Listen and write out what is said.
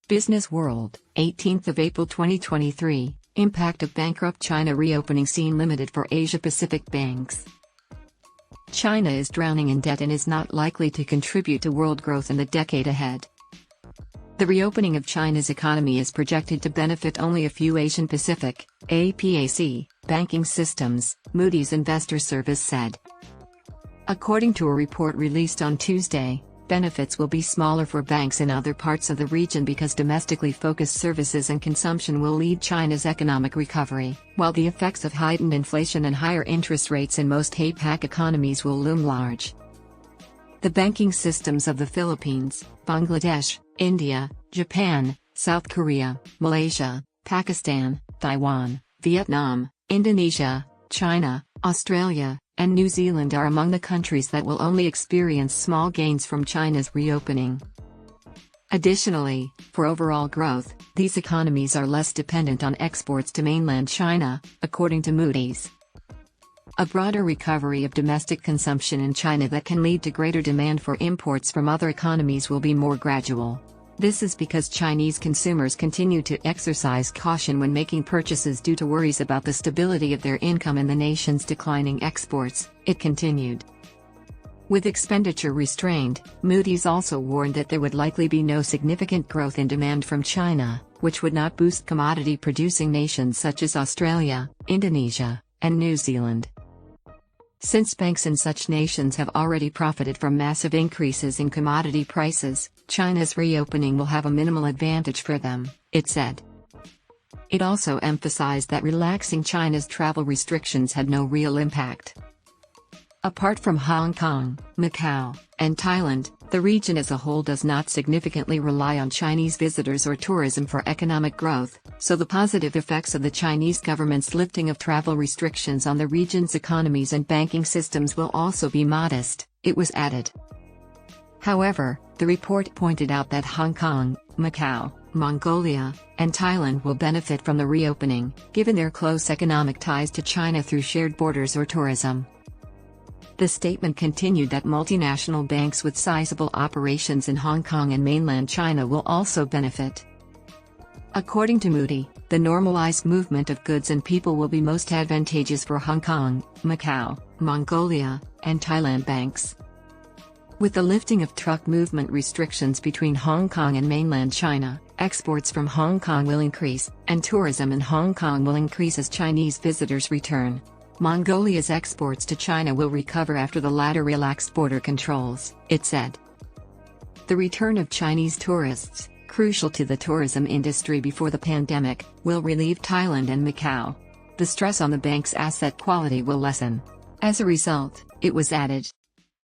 Business World, 18th of April 2023, Impact of Bankrupt China Reopening Seen Limited for Asia-Pacific Banks. China is drowning in debt and is not likely to contribute to world growth in the decade ahead. The reopening of China's economy is projected to benefit only a few Asian-Pacific, APAC, banking systems, Moody's Investor Service said. According to a report released on Tuesday, benefits will be smaller for banks in other parts of the region because domestically focused services and consumption will lead China's economic recovery, while the effects of heightened inflation and higher interest rates in most APAC economies will loom large. The banking systems of the Philippines, Bangladesh, India, Japan, South Korea, Malaysia, Pakistan, Taiwan, Vietnam, Indonesia, China, Australia, and New Zealand are among the countries that will only experience small gains from China's reopening. Additionally, for overall growth, these economies are less dependent on exports to mainland China, according to Moody's. A broader recovery of domestic consumption in China that can lead to greater demand for imports from other economies will be more gradual. This is because Chinese consumers continue to exercise caution when making purchases due to worries about the stability of their income and the nation's declining exports, it continued. With expenditure restrained, Moody's also warned that there would likely be no significant growth in demand from China, which would not boost commodity-producing nations such as Australia, Indonesia, and New Zealand. Since banks in such nations have already profited from massive increases in commodity prices, China's reopening will have a minimal advantage for them, it said. It also emphasized that relaxing China's travel restrictions had no real impact. Apart from Hong Kong, Macau, and Thailand, the region as a whole does not significantly rely on Chinese visitors or tourism for economic growth, so the positive effects of the Chinese government's lifting of travel restrictions on the region's economies and banking systems will also be modest, it was added. However, the report pointed out that Hong Kong, Macau, Mongolia, and Thailand will benefit from the reopening, given their close economic ties to China through shared borders or tourism. The statement continued that multinational banks with sizable operations in Hong Kong and mainland China will also benefit. According to Moody, the normalized movement of goods and people will be most advantageous for Hong Kong, Macau, Mongolia, and Thailand banks. With the lifting of truck movement restrictions between Hong Kong and mainland China, exports from Hong Kong will increase, and tourism in Hong Kong will increase as Chinese visitors return. Mongolia's exports to China will recover after the latter relaxed border controls, it said. The return of Chinese tourists, crucial to the tourism industry before the pandemic, will relieve Thailand and Macau. The stress on the bank's asset quality will lessen. As a result, it was added,